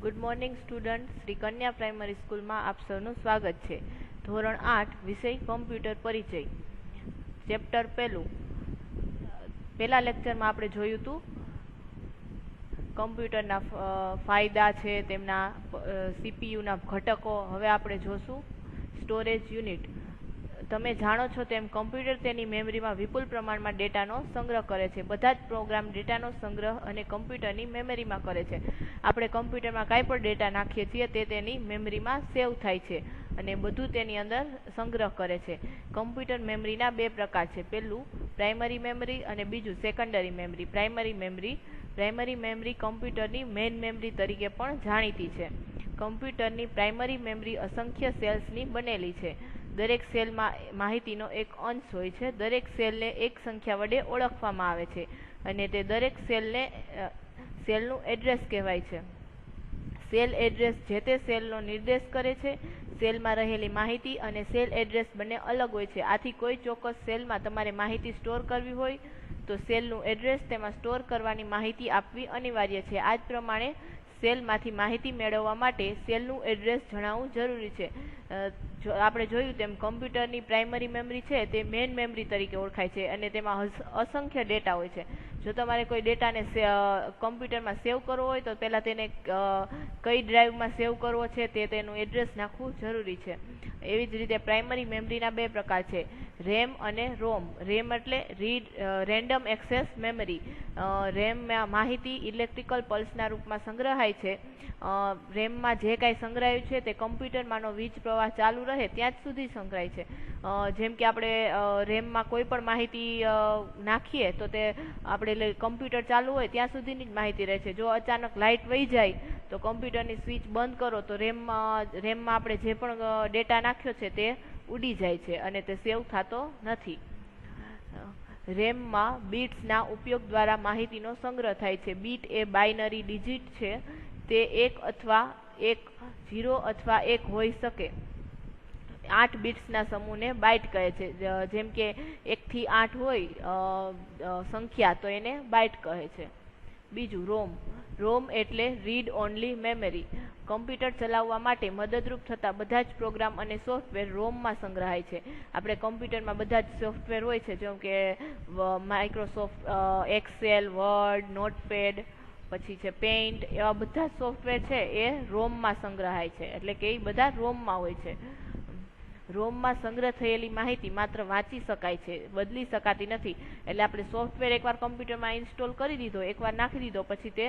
Good morning student. Shri कन्या primary school में आप सबનું સ્વાગત છે। ધોરણ 8 વિષય કમ્પ્યુટર પરિચય ચેપ્ટર પહેલા લેક્ચરમાં આપણે જોયું હતું કમ્પ્યુટરના ફાયદા છે, તેમના સીપીયુના ઘટકો। હવે આપણે જોશું સ્ટોરેજ યુનિટ। તમે જાણો છો તેમ કમ્પ્યુટર તેની મેમરીમાં વિપુલ પ્રમાણમાં ડેટાનો સંગ્રહ કરે છે। બધા જ પ્રોગ્રામ ડેટાનો સંગ્રહ અને કમ્પ્યુટરની મેમરીમાં કરે છે। આપણે કમ્પ્યુટરમાં કાંઈ પણ ડેટા નાખીએ છીએ તે તેની મેમરીમાં સેવ થાય છે અને બધું તેની અંદર સંગ્રહ કરે છે। કમ્પ્યુટર મેમરીના બે પ્રકાર છે, પહેલું પ્રાઇમરી મેમરી અને બીજું સેકન્ડરી મેમરી। પ્રાઇમરી મેમરી કમ્પ્યુટરની મેઇન મેમરી તરીકે પણ જાણીતી છે। કમ્પ્યુટરની પ્રાઇમરી મેમરી અસંખ્ય સેલ્સની બનેલી છે। દરેક સેલમાં માહિતીનો એક અંશ હોય છે। દરેક સેલને એક સંખ્યા વડે ઓળખવામાં આવે છે અને તે દરેક સેલનું એડ્રેસ કહેવાય છે। સેલ એડ્રેસ જે તે સેલનો નિર્દેશ કરે છે। સેલમાં રહેલી માહિતી અને સેલ એડ્રેસ બંને અલગ હોય છે। આથી કોઈ ચોક્કસ સેલમાં તમારે માહિતી સ્ટોર કરવી હોય તો સેલનું એડ્રેસ તેમાં સ્ટોર કરવાની માહિતી આપવી અનિવાર્ય છે। આ જ પ્રમાણે સેલમાંથી માહિતી મેળવવા માટે સેલનું એડ્રેસ જણાવવું જરૂરી છે। આપણે જોયું તેમ કમ્પ્યુટરની પ્રાઇમરી મેમરી છે તે મેઇન મેમરી તરીકે ઓળખાય છે અને તેમાં અસંખ્ય ડેટા હોય છે। જો તમારે કોઈ ડેટાને કમ્પ્યુટરમાં સેવ કરવો હોય તો પહેલાં તેને કઈ ડ્રાઈવમાં સેવ કરવો છે તેનું એડ્રેસ નાખવું જરૂરી છે। એવી જ રીતે પ્રાઇમરી મેમરીના બે પ્રકાર છે, રેમ અને રોમ। રેમ એટલે રેન્ડમ એક્સેસ મેમરી। રેમમાં માહિતી ઇલેક્ટ્રિકલ પલ્સના રૂપમાં સંગ્રહાય છે। રેમમાં જે કાંઈ સંગ્રહાયું છે તે કમ્પ્યુટરમાંનો વીજ પ્રવાહ ચાલુ રહે ત્યાં જ સુધી સંગ્રહાય છે। જેમ કે આપણે રેમમાં કોઈ પણ માહિતી નાખીએ તો તે આપણે કમ્પ્યુટર ચાલુ હોય ત્યાં સુધીની જ માહિતી રહે છે। જો અચાનક લાઇટ વહી જાય તો કમ્પ્યુટરની સ્વિચ બંધ કરો તો રેમમાં આપણે જે પણ ડેટા નાખ્યો છે તે ઉડી જાય છે અને તે સેવ થતો નથી। રેમમાં બીટ્સના ઉપયોગ દ્વારા માહિતીનો સંગ્રહ થાય છે। બીટ એ બાઇનરી ડિજિટ છે, તે 0 અથવા 1 હોઈ શકે। 8 બિટ્સના સમૂહને બાઇટ કહે છે। જેમ કે 1 થી 8 હોય સંખ્યા તો એને બાઇટ કહે છે। બીજું રોમ એટલે રીડ ઓનલી મેમરી। કમ્પ્યુટર ચલાવવા માટે મદદરૂપ થતા બધા જ પ્રોગ્રામ અને સોફ્ટવેર રોમમાં સંગ્રહાય છે। આપણે કમ્પ્યુટરમાં બધા જ સોફ્ટવેર હોય છે, જેમ કે માઇક્રોસોફ્ટ એક્સેલ, વર્ડ, નોટપેડ, પછી છે પેઇન્ટ, એવા બધા સોફ્ટવેર છે એ રોમમાં સંગ્રહાય છે, એટલે કે એ બધા રોમમાં હોય છે। રોમમાં સંગ્રહ થયેલી માહિતી માત્ર વાંચી શકાય છે, બદલી શકાતી નથી। એટલે આપણે સોફ્ટવેર એકવાર કમ્પ્યુટરમાં ઇન્સ્ટોલ કરી દીધો, એકવાર નાખી દીધો, પછી તે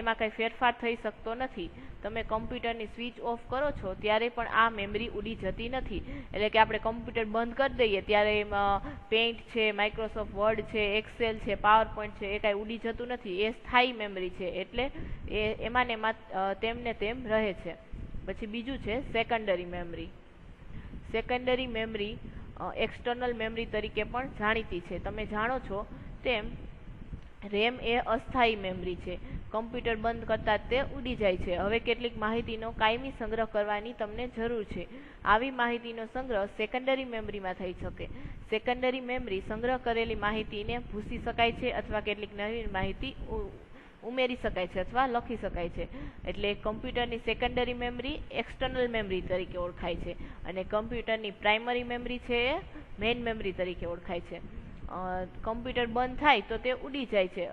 એમાં કંઈ ફેરફાર થઈ શકતો નથી। તમે કમ્પ્યુટરની સ્વિચ ઓફ કરો છો ત્યારે પણ આ મેમરી ઉડી જતી નથી। એટલે કે આપણે કમ્પ્યુટર બંધ કરી દઈએ ત્યારે પેઇન્ટ છે, માઇક્રોસોફ્ટ વર્ડ છે, એક્સેલ છે, પાવર પોઈન્ટ છે, એ કાંઈ ઉડી જતું નથી। એ સ્થાયી મેમરી છે, એટલે એમાં ને એમાં તેમને તેમ રહે છે। પછી બીજું છે secondary memory. Secondary memory external memory તરીકે પણ જાણીતી છે। તમે જાણો છો તેમ રેમ એ અસ્થાયી મેમરી છે, કમ્પ્યુટર બંધ કરતાં તે ઉડી જાય છે। હવે કેટલીક માહિતીનો કાયમી સંગ્રહ કરવાની તમને જરૂર છે। આવી માહિતીનો સંગ્રહ સેકન્ડરી મેમરીમાં થઈ શકે। સેકન્ડરી મેમરી સંગ્રહ કરેલી માહિતીને ભૂંસી શકાય છે અથવા કેટલીક નવી માહિતી ઉમેરી શકાય છે અથવા લખી શકાય છે। એટલે કમ્પ્યુટરની સેકન્ડરી મેમરી એક્સટર્નલ મેમરી તરીકે ઓળખાય છે અને કમ્પ્યુટરની પ્રાઇમરી મેમરી છે એ મેઇન મેમરી તરીકે ઓળખાય છે। કમ્પ્યુટર બંધ થાય તો તે ઉડી જાય છે,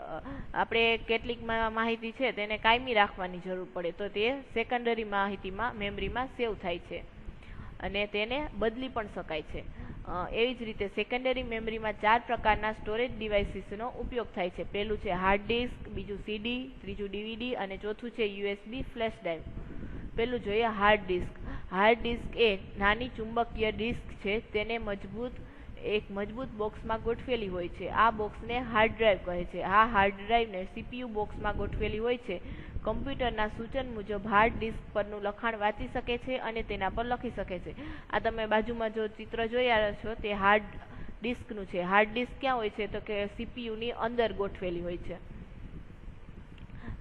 આપણે કેટલીક માહિતી છે તેને કાયમી રાખવાની જરૂર પડે તો તે સેકન્ડરી મેમરીમાં સેવ થાય છે અને તેને બદલી પણ શકાય છે। એવી જ રીતે સેકન્ડરી મેમરીમાં 4 પ્રકારના સ્ટોરેજ ડિવાઇસીસનો ઉપયોગ થાય છે। પહેલું છે હાર્ડ ડિસ્ક, બીજું સીડી, ત્રીજું ડીવીડી અને ચોથું છે યુએસબી ફ્લેશ ડ્રાઈવ। પહેલું જોઈએ હાર્ડ ડિસ્ક। હાર્ડ ડિસ્ક એ નાની ચુંબકીય ડિસ્ક છે, તેને એક મજબૂત બોક્સમાં ગોઠવેલી હોય છે। આ બોક્સને હાર્ડ ડ્રાઈવ કહે છે। આ હાર્ડ ડ્રાઈવને સીપીયુ બોક્સમાં ગોઠવેલી હોય છે। કમ્પ્યુટરના સૂચન મુજબ હાર્ડ ડિસ્ક પરનું લખાણ વાંચી શકે છે અને તેના પર લખી શકે છે। આ તમે બાજુમાં જો ચિત્ર જોઈ રહ્યા છો તે હાર્ડ ડિસ્કનું છે। હાર્ડ ડિસ્ક ક્યાં હોય છે તો કે સીપીયુની અંદર ગોઠવેલી હોય છે।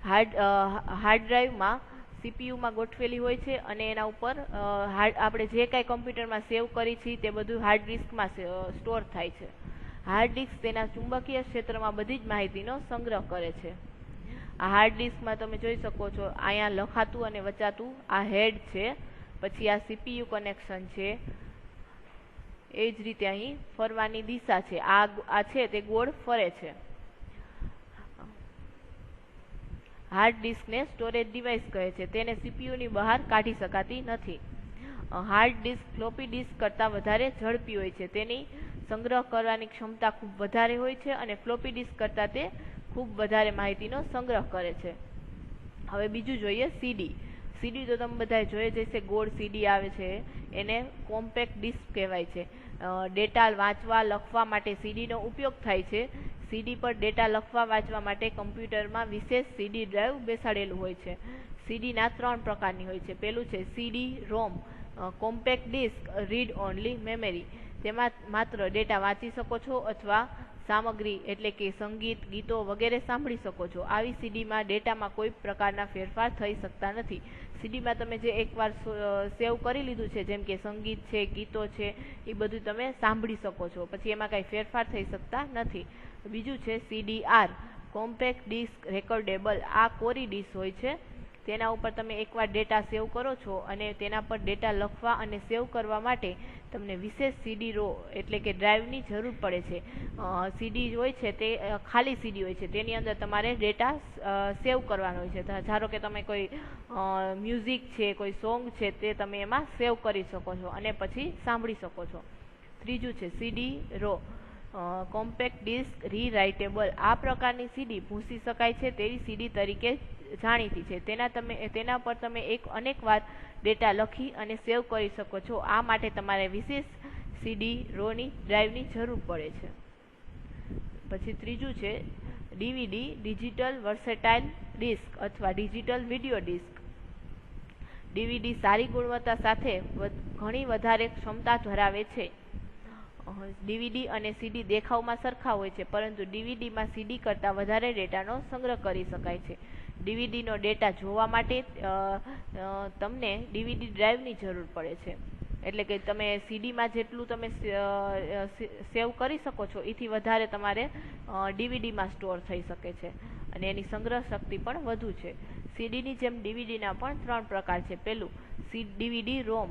હાર્ડ ડ્રાઈવમાં સીપીયુમાં ગોઠવેલી હોય છે અને એના ઉપર આપણે જે કાંઈ કમ્પ્યુટરમાં સેવ કરી છે તે બધું હાર્ડ ડિસ્કમાં સ્ટોર થાય છે। હાર્ડ ડિસ્ક તેના ચુંબકીય ક્ષેત્રમાં બધી જ માહિતીનો સંગ્રહ કરે છે। આ હાર્ડ ડિસ્કમાં તમે જોઈ શકો છો અહીંયા લખાતું અને વચાતું આ હેડ છે, પછી આ સીપીયુ કનેક્શન છે, એ જ રીતે અહીં ફરવાની દિશા છે, આ છે તે ગોળ ફરે છે. હાર્ડ ડિસ્કને સ્ટોરેજ ડિવાઇસ કહે છે, તેને સીપીયુની બહાર કાઢી શકાતી નથી. હાર્ડ ડિસ્ક ફ્લોપી ડિસ્ક કરતાં વધારે ઝડપી હોય છે, તેની સંગ્રહ કરવાની ક્ષમતા ખૂબ વધારે હોય છે અને ફ્લોપી ડિસ્ક કરતાં તે ખૂબ વધારે માહિતીનો સંગ્રહ કરે છે. હવે બીજું જોઈએ સીડી. સીડી તો તમે બધા જોઈએ જશે, ગોળ સીડી આવે છે, એને કોમ્પેક્ટ ડિસ્ક કહેવાય છે. ડેટા વાંચવા લખવા માટે સીડીનો ઉપયોગ થાય છે. સીડી પર ડેટા લખવા વાંચવા માટે કમ્પ્યુટરમાં વિશેષ સીડી ડ્રાઈવ બેસાડેલું હોય છે. સીડીના 3 પ્રકારની હોય છે. પેલું છે CD ROM, compact disc, read only memory. તેમાં માત્ર ડેટા વાંચી શકો છો અથવા સામગ્રી એટલે કે સંગીત, ગીતો વગેરે સાંભળી શકો છો. આવી સીડીમાં ડેટામાં કોઈ પ્રકારના ફેરફાર થઈ શકતા નથી. સીડીમાં તમે જે એકવાર સેવ કરી લીધું છે, જેમ કે સંગીત છે, ગીતો છે, એ બધું તમે સાંભળી શકો છો, પછી એમાં કાંઈ ફેરફાર થઈ શકતા નથી. બીજું છે સીડીઆર, કોમ્પેક્ટ ડિસ્ક રેકોર્ડેબલ. આ કોરી ડિસ્ક હોય છે, તેના ઉપર તમે એકવાર ડેટા સેવ કરો છો અને તેના પર ડેટા લખવા અને સેવ કરવા માટે તમને વિશેષ સીડી રો એટલે કે ડ્રાઈવની જરૂર પડે છે. સીડી હોય છે તે ખાલી સીડી હોય છે, તેની અંદર તમારે ડેટા સેવ કરવાનો હોય છે. ધારો કે તમે કોઈ મ્યુઝિક છે, કોઈ સોંગ છે, તે તમે એમાં સેવ કરી શકો છો અને પછી સાંભળી શકો છો. ત્રીજું છે સીડી રો, કોમ્પેક્ટ ડિસ્ક રીરાઇટેબલ. આ પ્રકારની સીડી ભૂંસી શકાય છે તેવી સીડી તરીકે જાણીતી છે. તેના પર તમે અનેકવાર ડેટા લખી અને સેવ કરી શકો છો. આ માટે તમારે વિશેષ સીડી રોની ડ્રાઈવની જરૂર પડે છે. પછી ત્રીજું છે ડીવીડી, ડિજિટલ વર્સેટાઇલ ડિસ્ક અથવા ડિજિટલ વિડીયો ડિસ્ક. ડીવીડી સારી ગુણવત્તા સાથે ઘણી વધારે ક્ષમતા ધરાવે છે. ડીવીડી અને સીડી દેખાવમાં સરખા હોય છે, પરંતુ ડીવીડીમાં સીડી કરતાં વધારે ડેટાનો સંગ્રહ કરી શકાય છે. ડીવીડીનો ડેટા જોવા માટે તમને ડીવીડી ડ્રાઈવની જરૂર પડે છે. એટલે કે તમે સીડીમાં જેટલું તમે સેવ કરી શકો છો એથી વધારે તમારે ડીવીડીમાં સ્ટોર થઈ શકે છે અને એની સંગ્રહ શક્તિ પણ વધુ છે. સીડીની જેમ ડીવીડીના પણ 3 પ્રકાર છે. પેલું ડીવીડી રોમ.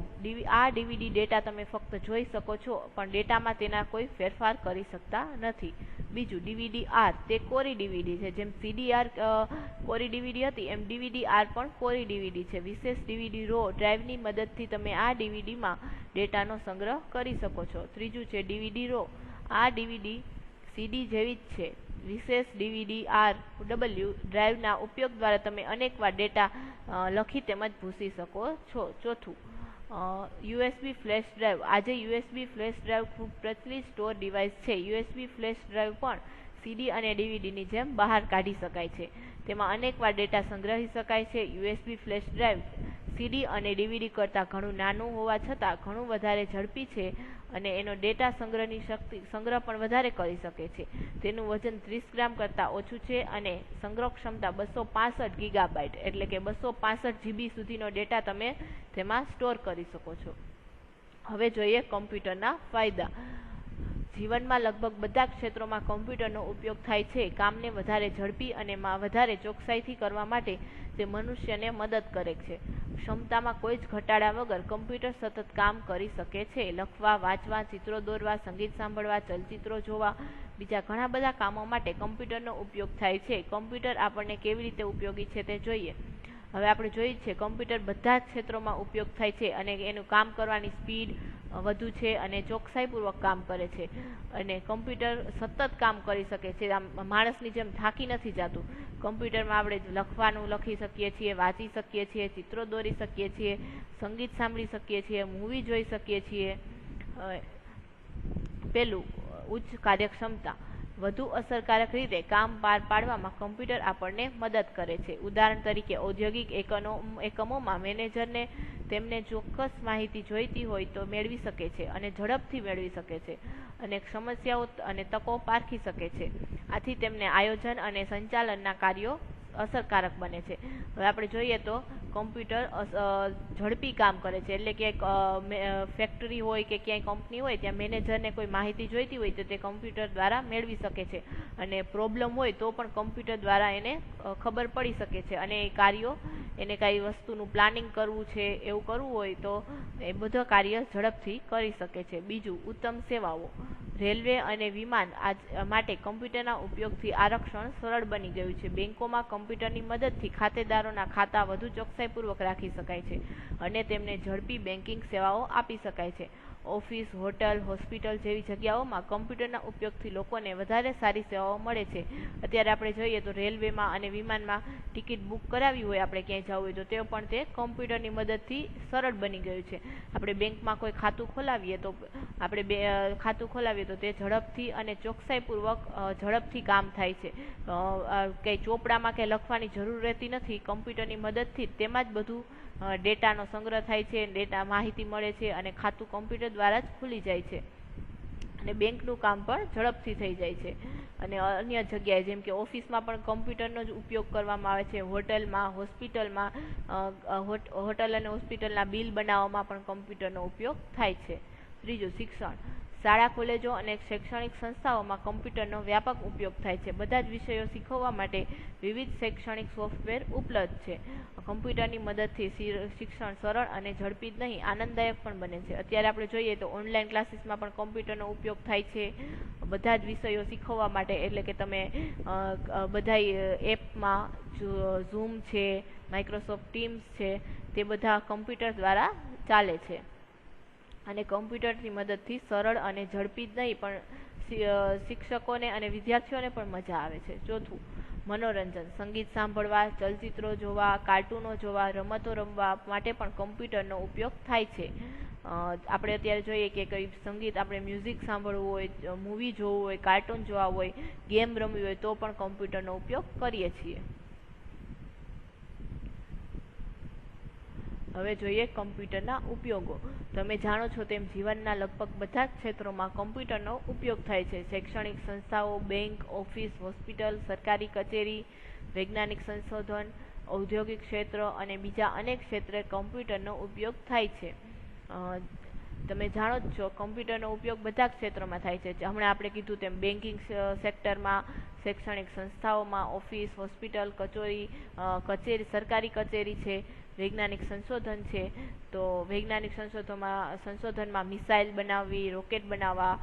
આ ડીવીડી ડેટા તમે ફક્ત જોઈ શકો છો, પણ ડેટામાં તેના કોઈ ફેરફાર કરી શકતા નથી. બીજું ડીવીડી આર, તે કોરી ડીવીડી છે. જેમ સીડીઆર કોરી ડીવીડી હતી એમ ડીવીડી આર પણ કોરી ડીવીડી છે. વિશેષ ડીવીડી રો ડ્રાઈવની મદદથી તમે આ ડીવીડીમાં ડેટાનો સંગ્રહ કરી શકો છો. ત્રીજું છે ડીવીડી રો. આ ડીવીડી સીડી જેવી જ છે. વિશેષ ડીવીડી આર ડબલ્યુ ડ્રાઈવના ઉપયોગ દ્વારા તમે અનેકવાર ડેટા લખી તેમજ ભૂંસી શકો છો. ચોથું યુએસબી ફ્લેશ ડ્રાઈવ. આજે યુએસબી ફ્લેશ ડ્રાઈવ ખૂબ પ્રચલિત સ્ટોર ડિવાઇસ છે. યુએસબી ફ્લેશ ડ્રાઈવ પણ સીડી અને ડીવીડીની જેમ બહાર કાઢી શકાય છે. તેમાં અનેકવાર ડેટા સંગ્રહી શકાય છે. યુએસબી ફ્લેશ ડ્રાઈવ સીડી અને ડીવીડી કરતાં ઘણું નાનું હોવા છતાં ઘણું વધારે ઝડપી છે અને એનો ડેટા સંગ્રહ પણ વધારે કરી શકે છે. તેનું વજન 30 ગ્રામ કરતાં ઓછું છે અને સંગ્રહ ક્ષમતા 265 ગીગાબાઇટ એટલે કે 265 જીબી સુધીનો ડેટા તમે તેમાં સ્ટોર કરી શકો છો. હવે જોઈએ કમ્પ્યુટરના ફાયદા. જીવનમાં લગભગ બધા ક્ષેત્રોમાં કમ્પ્યુટરનો ઉપયોગ થાય છે. કામને વધારે ઝડપી અને વધારે ચોકસાઈથી કરવા માટે તે મનુષ્યને મદદ કરે છે. ક્ષમતામાં કોઈ જ ઘટાડા વગર કમ્પ્યુટર સતત કામ કરી શકે છે. લખવા, વાંચવા, ચિત્રો દોરવા, સંગીત સાંભળવા, ચલચિત્રો જોવા, બીજા ઘણા બધા કામો માટે કમ્પ્યુટરનો ઉપયોગ થાય છે. કમ્પ્યુટર આપણને કેવી રીતે ઉપયોગી છે તે જોઈએ. હવે આપણે જોઈએ છે કમ્પ્યુટર બધા જ ક્ષેત્રોમાં ઉપયોગ થાય છે અને એનું કામ કરવાની સ્પીડ વધુ છે અને ચોકસાઈપૂર્વક કામ કરે છે અને કમ્પ્યુટર સતત કામ કરી શકે છે. આમ માણસની જેમ થાકી નથી જતું. કમ્પ્યુટરમાં આપણે લખવાનું લખી શકીએ છીએ, વાંચી શકીએ છીએ, ચિત્રો દોરી શકીએ છીએ, સંગીત સાંભળી શકીએ છીએ, મૂવી જોઈ શકીએ છીએ. પેલું ઉચ્ચ કાર્યક્ષમતા. વધુ અસરકારક રીતે કામ પાર પાડવામાં કમ્પ્યુટર આપણને મદદ કરે છે. ઉદાહરણ તરીકે ઔદ્યોગિક એકમોમાં મેનેજરને તેમને ચોક્કસ માહિતી જોઈતી હોય તો મેળવી શકે છે અને ઝડપથી મેળવી શકે છે અને સમસ્યાઓ અને તકો પારખી શકે છે. આથી તેમને આયોજન અને સંચાલનના કાર્યો અસરકારક બને છે. હવે આપણે જોઈએ તો કમ્પ્યુટર ઝડપી કામ કરે છે, એટલે કે ફેક્ટરી હોય કે ક્યાંય કંપની હોય ત્યાં મેનેજરને કોઈ માહિતી જોઈતી હોય તો તે કમ્પ્યુટર દ્વારા મેળવી શકે છે, અને પ્રોબ્લેમ હોય તો પણ કમ્પ્યુટર દ્વારા એને ખબર પડી શકે છે, અને એ કાર્યો એને કાંઈ વસ્તુનું પ્લાનિંગ કરવું છે એવું કરવું હોય તો એ બધા કાર્ય ઝડપથી કરી શકે છે. બીજું, ઉત્તમ સેવાઓ. રેલવે અને વિમાન માટે કમ્પ્યુટરના ઉપયોગથી આરક્ષણ સરળ બની ગયું છે. બેંકોમાં કમ્પ્યુટરની મદદથી ખાતેદારોના ખાતા વધુ ચોકસાઈપૂર્વક રાખી શકાય છે અને તેમને ઝડપી બેન્કિંગ સેવાઓ આપી શકાય છે. ઓફિસ, હોટલ, હોસ્પિટલ જેવી જગ્યાઓમાં કમ્પ્યુટરના ઉપયોગથી લોકોને વધારે સારી સેવાઓ મળે છે. અત્યારે આપણે જોઈએ તો રેલવેમાં અને વિમાનમાં ટિકિટ બુક કરાવી હોય, આપણે ક્યાંય જવું હોય તો તે પણ તે કમ્પ્યુટરની મદદથી સરળ બની ગયું છે. આપણે બેંકમાં કોઈ ખાતું ખોલાવીએ તો તે ઝડપથી અને ચોકસાઈપૂર્વક ઝડપથી કામ થાય છે. કંઈ ચોપડામાં કંઈ લખવાની જરૂર રહેતી નથી, કમ્પ્યુટરની મદદથી તેમાં જ બધું ડેટાનો સંગ્રહ થાય છે, ડેટા માહિતી મળે છે અને ખાતું કમ્પ્યુટર દ્વારા જ ખુલી જાય છે, અને બેંકનું કામ પણ ઝડપથી થઈ જાય છે. અને અન્ય જગ્યાએ જેમ કે ઓફિસમાં પણ કમ્પ્યુટરનો જ ઉપયોગ કરવામાં આવે છે. હોટલમાં, હોસ્પિટલમાં, હોટલ અને હોસ્પિટલના બિલ બનાવવામાં પણ કમ્પ્યુટરનો ઉપયોગ થાય છે. ત્રીજું, શિક્ષણ. શાળા, કોલેજો અને શૈક્ષણિક સંસ્થાઓમાં કમ્પ્યુટરનો વ્યાપક ઉપયોગ થાય છે. બધા જ વિષયો શીખવવા માટે વિવિધ શૈક્ષણિક સોફ્ટવેર ઉપલબ્ધ છે. કમ્પ્યુટરની મદદથી શિક્ષણ સરળ અને ઝડપી જ નહીં, આનંદદાયક પણ બને છે. અત્યારે આપણે જોઈએ તો ઓનલાઈન ક્લાસીસમાં પણ કમ્પ્યુટરનો ઉપયોગ થાય છે બધા જ વિષયો શીખવવા માટે. એટલે કે તમે બધા એપમાં ઝૂમ છે, માઇક્રોસોફ્ટ ટીમ્સ છે, તે બધા કમ્પ્યુટર દ્વારા ચાલે છે, અને કમ્પ્યુટરની મદદથી સરળ અને ઝડપી જ નહીં પણ શિક્ષકોને અને વિદ્યાર્થીઓને પણ મજા આવે છે. ચોથું, મનોરંજન. સંગીત સાંભળવા, ચલચિત્રો જોવા, કાર્ટૂનો જોવા, રમતો રમવા માટે પણ કમ્પ્યુટરનો ઉપયોગ થાય છે. આપણે અત્યારે જોઈએ કે કંઈ સંગીત, આપણે મ્યુઝિક સાંભળવું હોય, મૂવી જોવું હોય, કાર્ટૂન જોવા હોય, ગેમ રમવી હોય તો પણ કમ્પ્યુટરનો ઉપયોગ કરીએ છીએ. હવે જોઈએ કમ્પ્યુટરના ઉપયોગો. તમે જાણો છો તેમ જીવનના લગભગ બધા જ ક્ષેત્રોમાં કમ્પ્યુટરનો ઉપયોગ થાય છે. શૈક્ષણિક સંસ્થાઓ, બેંક, ઓફિસ, હોસ્પિટલ, સરકારી કચેરી, વૈજ્ઞાનિક સંશોધન, ઔદ્યોગિક ક્ષેત્ર અને બીજા અનેક ક્ષેત્રે કમ્પ્યુટરનો ઉપયોગ થાય છે. તમે જાણો જ છો કમ્પ્યુટરનો ઉપયોગ બધા ક્ષેત્રોમાં થાય છે. હમણાં આપણે કીધું તેમ બેન્કિંગ સેક્ટરમાં, શૈક્ષણિક સંસ્થાઓમાં, ઓફિસ, હોસ્પિટલ, કચેરી, સરકારી કચેરી છે, વૈજ્ઞાનિક સંશોધન છે. તો વૈજ્ઞાનિક સંશોધનમાં મિસાઇલ બનાવવી, રોકેટ બનાવવા,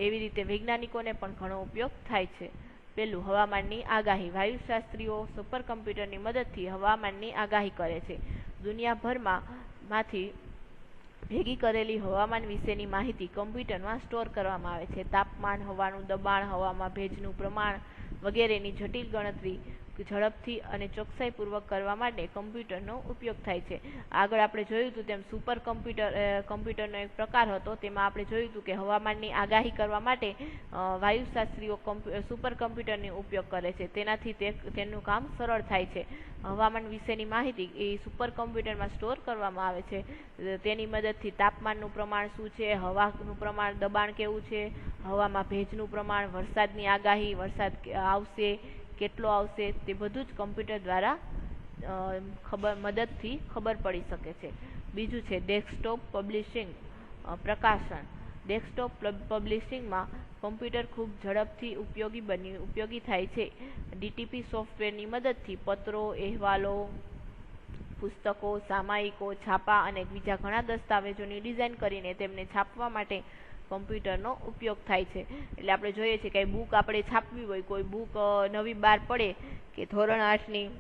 એવી રીતે વૈજ્ઞાનિકોને પણ ઘણો ઉપયોગ થાય છે. પેલું, હવામાનની આગાહી. વાયુશાસ્ત્રીઓ સુપર કમ્પ્યુટરની મદદથી હવામાનની આગાહી કરે છે. દુનિયાભરમાંથી ભેગી કરેલી હવામાન વિશેની માહિતી કમ્પ્યુટરમાં સ્ટોર કરવામાં આવે છે. તાપમાન, હવાનું દબાણ, હવામાં ભેજનું પ્રમાણ વગેરેની જટિલ ગણતરી ઝડપથી અને ચોકસાઈપૂર્વક કરવા માટે કમ્પ્યુટરનો ઉપયોગ થાય છે. આગળ આપણે જોયું હતું તેમ સુપર કમ્પ્યુટરનો એક પ્રકાર હતો, તેમાં આપણે જોયું હતું કે હવામાનની આગાહી કરવા માટે વાયુશાસ્ત્રીઓ સુપર કમ્પ્યુટરનો ઉપયોગ કરે છે. તેનાથી તેનું કામ સરળ થાય છે. હવામાન વિશેની માહિતી એ સુપર કમ્પ્યુટરમાં સ્ટોર કરવામાં આવે છે. તેની મદદથી તાપમાનનું પ્રમાણ શું છે, હવાનું પ્રમાણ, દબાણ કેવું છે, હવામાં ભેજનું પ્રમાણ, વરસાદની આગાહી, વરસાદ આવશે, કેટલો આવશે, તે બધું જ કમ્પ્યુટર દ્વારા મદદથી ખબર પડી શકે છે. બીજું છે ડેસ્કટોપ પબ્લિશિંગ, પ્રકાશન. ડેસ્કટોપ પબ્લિશિંગમાં કમ્પ્યુટર ખૂબ ઝડપથી ઉપયોગી થાય છે. ડીટીપી સોફ્ટવેરની મદદથી પત્રો, અહેવાલો, પુસ્તકો, સામયિકો, છાપા અને બીજા ઘણા દસ્તાવેજોની ડિઝાઇન કરીને તેમને છાપવા માટે કમ્પ્યુટરનો ઉપયોગ થાય છે. એટલે આપણે જોઈએ છીએ કે બુક આપણે છાપવી હોય, કોઈ બુક નવી બહાર પડે કે ધોરણ 8ની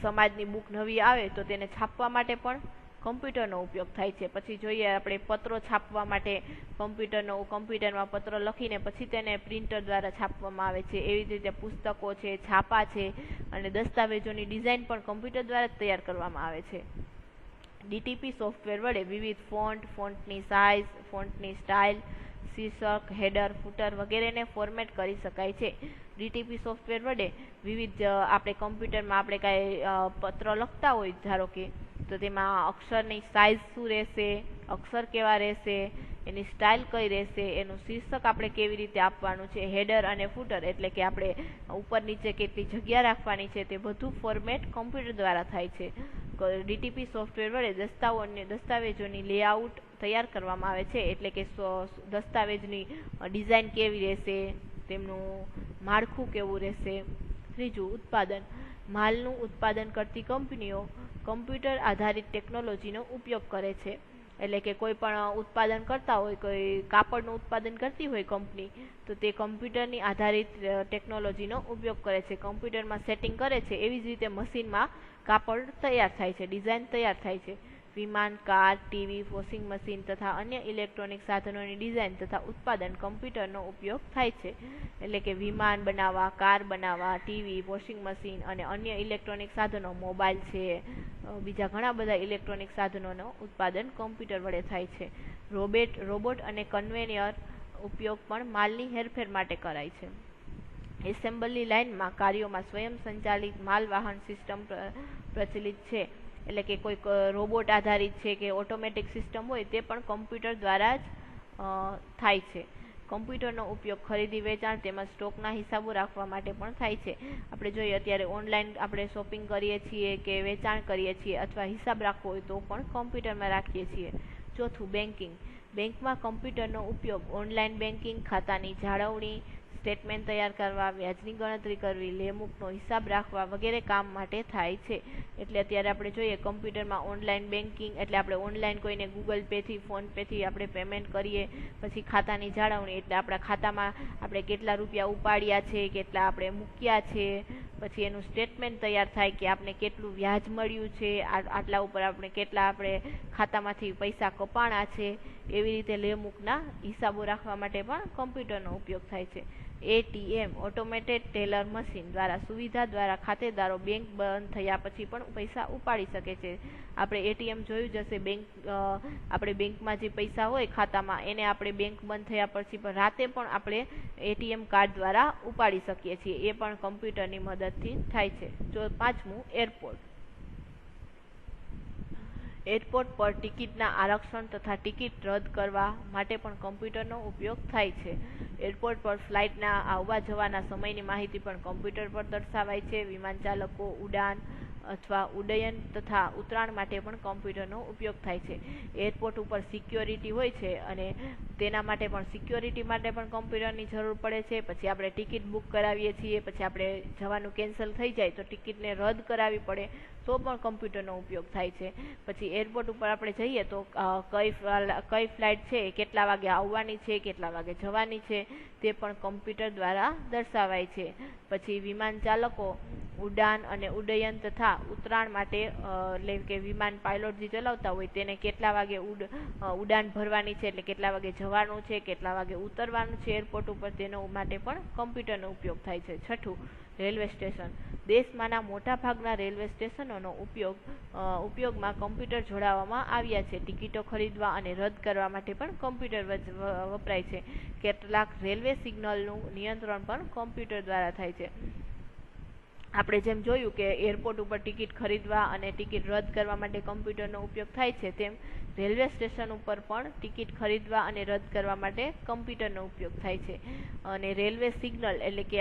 સમાજની બુક નવી આવે તો તેને છાપવા માટે પણ કમ્પ્યુટરનો ઉપયોગ થાય છે. પછી જોઈએ આપણે પત્રો છાપવા માટે કમ્પ્યુટરમાં પત્ર લખીને પછી તેને પ્રિન્ટર દ્વારા છાપવામાં આવે છે. એવી જ રીતે પુસ્તકો છે, છાપા છે અને દસ્તાવેજોની ડિઝાઇન પણ કમ્પ્યુટર દ્વારા જ તૈયાર કરવામાં આવે છે. ડીટીપી સોફ્ટવેર વડે વિવિધ ફોન્ટની સાઇઝ, ફોન્ટની સ્ટાઇલ, શીર્ષક, હેડર, ફૂટર વગેરેને ફોર્મેટ કરી શકાય છે. ડીટીપી સોફ્ટવેર વડે વિવિધ આપણે કમ્પ્યુટરમાં આપણે કાંઈ પત્ર લખતા હોય ધારો કે, તો તેમાં અક્ષરની સાઇઝ શું રહેશે, અક્ષર કેવા રહેશે, એની સ્ટાઇલ કઈ રહેશે, એનું શીર્ષક આપણે કેવી રીતે આપવાનું છે, હેડર અને ફૂટર એટલે કે આપણે ઉપર નીચે કેટલી જગ્યા રાખવાની છે, તે બધું ફોર્મેટ કમ્પ્યુટર દ્વારા થાય છે. ડીટીપી સોફ્ટવેર વડે દસ્તાવેજોની લેઆઉટ તૈયાર કરવામાં આવે છે, એટલે કે દસ્તાવેજની ડિઝાઇન કેવી રહેશે, તેમનું માળખું કેવું રહેશે. ત્રીજું, ઉત્પાદન. માલનું ઉત્પાદન કરતી કંપનીઓ કમ્પ્યુટર આધારિત ટેકનોલોજીનો ઉપયોગ કરે છે. એટલે કે કોઈ પણ ઉત્પાદન કરતા હોય, કોઈ કાપડનું ઉત્પાદન કરતી હોય કંપની, તો તે કમ્પ્યુટરની આધારિત ટેકનોલોજીનો ઉપયોગ કરે છે. કમ્પ્યુટરમાં સેટિંગ કરે છે, એવી જ રીતે મશીનમાં કાપડ તૈયાર થાય છે, ડિઝાઇન તૈયાર થાય છે. વિમાન, કાર, ટીવી, વોશિંગ મશીન તથા અન્ય ઇલેક્ટ્રોનિક સાધનોની ડિઝાઇન તથા ઉત્પાદન કમ્પ્યુટરનો ઉપયોગ થાય છે. એટલે કે વિમાન બનાવવા, કાર બનાવવા, ટીવી, વોશિંગ મશીન અને અન્ય ઇલેક્ટ્રોનિક સાધનો, મોબાઈલ છે, બીજા ઘણા બધા ઇલેક્ટ્રોનિક સાધનોનો ઉત્પાદન કમ્પ્યુટર વડે થાય છે. રોબોટ અને કન્વેયર ઉપયોગ પણ માલની હેરફેર માટે કરાય છે. એસેમ્બલી લાઇનમાં કાર્યોમાં સ્વયં સંચાલિત માલવાહન સિસ્ટમ પ્રચલિત છે. એટલે કે કોઈક રોબોટ આધારિત છે કે ઓટોમેટિક સિસ્ટમ હોય, તે પણ કમ્પ્યુટર દ્વારા જ થાય છે. કમ્પ્યુટરનો ઉપયોગ ખરીદી વેચાણ તેમજ સ્ટોકના હિસાબો રાખવા માટે પણ થાય છે. આપણે જોઈએ અત્યારે ઓનલાઈન આપણે શોપિંગ કરીએ છીએ કે વેચાણ કરીએ છીએ અથવા હિસાબ રાખવો હોય તો પણ કમ્પ્યુટરમાં રાખીએ છીએ. ચોથું, બેન્કિંગ. બેંકમાં કમ્પ્યુટરનો ઉપયોગ ઓનલાઈન બેન્કિંગ, ખાતાની જાળવણી, સ્ટેટમેન્ટ તૈયાર કરવા, વ્યાજની ગણતરી કરવી, લેમુકનો હિસાબ રાખવા વગેરે કામ માટે થાય છે. એટલે અત્યારે આપણે જોઈએ કમ્પ્યુટરમાં ઓનલાઈન બેન્કિંગ એટલે આપણે ઓનલાઈન કોઈને ગૂગલ પેથી, ફોન પેથી આપણે પેમેન્ટ કરીએ. પછી ખાતાની જાળવણી એટલે આપણા ખાતામાં આપણે કેટલા રૂપિયા ઉપાડ્યા છે, કેટલા આપણે મૂક્યા છે. પછી એનું સ્ટેટમેન્ટ તૈયાર થાય કે આપણે કેટલું વ્યાજ મળ્યું છે, આટલા ઉપર આપણે કેટલા આપણે ખાતામાંથી પૈસા કપાણા છે. એવી રીતે લેમુકના હિસાબો રાખવા માટે પણ કમ્પ્યુટરનો ઉપયોગ થાય છે. એટીએમ ઓટોમેટેડ ટેલર મશીન દ્વારા સુવિધા દ્વારા ખાતેદારો બેંક બંધ થયા પછી પણ પૈસા ઉપાડી શકે છે. આપણે એટીએમ જોયું જ હશે, આપણે બેંકમાં જે પૈસા હોય ખાતામાં એને આપણે બેંક બંધ થયા પછી પણ રાતે પણ આપણે એટીએમ કાર્ડ દ્વારા ઉપાડી શકીએ છીએ. એ પણ કમ્પ્યુટરની મદદથી થાય છે. પાંચમું, એરપોર્ટ. એરપોર્ટ પર ટિકિટના આરક્ષણ તથા ટિકિટ રદ કરવા માટે પણ કમ્પ્યુટરનો ઉપયોગ થાય છે. એરપોર્ટ પર ફ્લાઇટના આવવા જવાના સમયની માહિતી પણ કમ્પ્યુટર પર દર્શાવાય છે. વિમાન ચાલકો ઉડાન અથવા ઉડ્ડયન તથા ઉતરાણ માટે પણ કમ્પ્યુટરનો ઉપયોગ થાય છે. એરપોર્ટ ઉપર સિક્યોરિટી હોય છે અને તેના માટે પણ સિક્યોરિટી માટે પણ કમ્પ્યુટરની જરૂર પડે છે. પછી આપણે ટિકિટ બુક કરાવીએ છીએ, પછી આપણે જવાનું કેન્સલ થઈ જાય તો ટિકિટને રદ કરાવવી પડે તો પણ કમ્પ્યુટરનો ઉપયોગ થાય છે. પછી એરપોર્ટ ઉપર આપણે જઈએ તો કઈ ફ્લાઇટ છે, કેટલા વાગે આવવાની છે, કેટલા વાગે જવાની છે, તે પણ કમ્પ્યુટર દ્વારા દર્શાવાય છે. પછી વિમાન ચાલકો ઉડાન અને ઉડ્ડયન તથા ઉતરાણ માટે એટલે કે વિમાન પાયલોટ જે ચલાવતા હોય તેને કેટલા વાગે ઉડાન ભરવાની છે, એટલે કેટલા વાગે જવાનું છે, કેટલા વાગે ઉતરવાનું છે એરપોર્ટ ઉપર, તેનો માટે પણ કમ્પ્યુટરનો ઉપયોગ થાય છે. છઠ્ઠું, રેલવે સ્ટેશન. દેશમાંના મોટા ભાગના રેલવે સ્ટેશનોનો ઉપયોગમાં કમ્પ્યુટર જોડાવવામાં આવ્યા છે. ટિકિટો ખરીદવા અને રદ કરવા માટે પણ કમ્પ્યુટર વપરાય છે. કેટલાક રેલવે સિગ્નલનું નિયંત્રણ પણ કમ્પ્યુટર દ્વારા થાય છે. આપણે જેમ જોયું કે એરપોર્ટ ઉપર ટિકિટ ખરીદવા અને ટિકિટ રદ કરવા માટે કમ્પ્યુટરનો ઉપયોગ થાય છે, તેમ રેલવે સ્ટેશન ઉપર પણ ટિકિટ ખરીદવા અને રદ કરવા માટે કમ્પ્યુટરનો ઉપયોગ થાય છે. અને રેલવે સિગ્નલ એટલે કે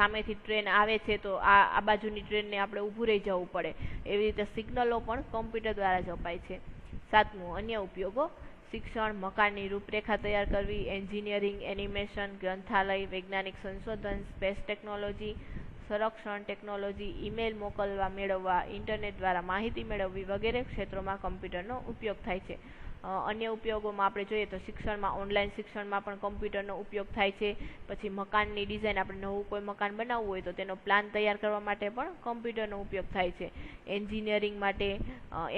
સામેથી ટ્રેન આવે છે તો આ બાજુની ટ્રેનને આપણે ઊભું રહી જવું પડે, એવી રીતે સિગ્નલો પણ કમ્પ્યુટર દ્વારા જ અપાય છે. સાતમું, અન્ય ઉપયોગો. શિક્ષણ, મકાનની રૂપરેખા તૈયાર કરવી, એન્જિનિયરિંગ, એનિમેશન, ગ્રંથાલય, વૈજ્ઞાનિક સંશોધન, સ્પેસ ટેકનોલોજી, સંરક્ષણ ટેકનોલોજી, ઈમેલ મોકલવા મેળવવા, ઇન્ટરનેટ દ્વારા માહિતી મેળવવી વગેરે ક્ષેત્રોમાં કમ્પ્યુટરનો ઉપયોગ થાય છે. અન્ય ઉપયોગોમાં આપણે જોઈએ તો શિક્ષણમાં, ઓનલાઈન શિક્ષણમાં પણ કમ્પ્યુટરનો ઉપયોગ થાય છે. પછી મકાનની ડિઝાઇન, આપણે નવું કોઈ મકાન બનાવવું હોય તો તેનો પ્લાન તૈયાર કરવા માટે પણ કમ્પ્યુટરનો ઉપયોગ થાય છે. એન્જિનિયરિંગ માટે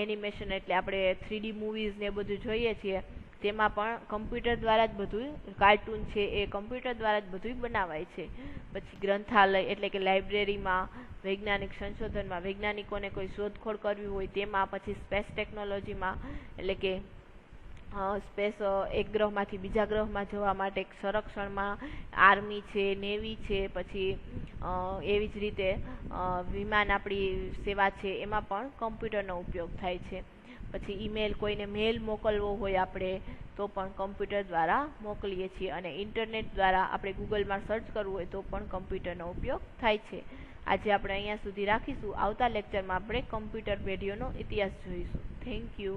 એનિમેશન એટલે આપણે 3D મૂવીઝ ને બધું જોઈએ છીએ, તેમાં પણ કમ્પ્યુટર દ્વારા જ બધું, કાર્ટૂન છે એ કમ્પ્યુટર દ્વારા જ બધું બનાવાય છે. પછી ગ્રંથાલય એટલે કે લાઇબ્રેરીમાં, વૈજ્ઞાનિક સંશોધનમાં, વૈજ્ઞાનિકોને કોઈ શોધખોળ કરવી હોય તેમાં, પછી સ્પેસ ટેકનોલોજીમાં એટલે કે સ્પેસ એક ગ્રહમાંથી બીજા ગ્રહમાં જવા માટે, સંરક્ષણમાં આર્મી છે, નેવી છે, પછી એવી જ રીતે વિમાન આપણી સેવા છે એમાં પણ કમ્પ્યુટરનો ઉપયોગ થાય છે. પછી ઈમેલ, કોઈને મેલ મોકલવો હોય આપણે તો પણ કમ્પ્યુટર દ્વારા મોકલીએ છીએ, અને ઇન્ટરનેટ દ્વારા આપણે ગૂગલમાં સર્ચ કરવું હોય તો પણ કમ્પ્યુટરનો ઉપયોગ થાય છે. આજે આપણે અહીંયા સુધી રાખીશું. આવતા લેક્ચરમાં આપણે કમ્પ્યુટર પેઢીઓનો ઇતિહાસ જોઈશું. Thank you.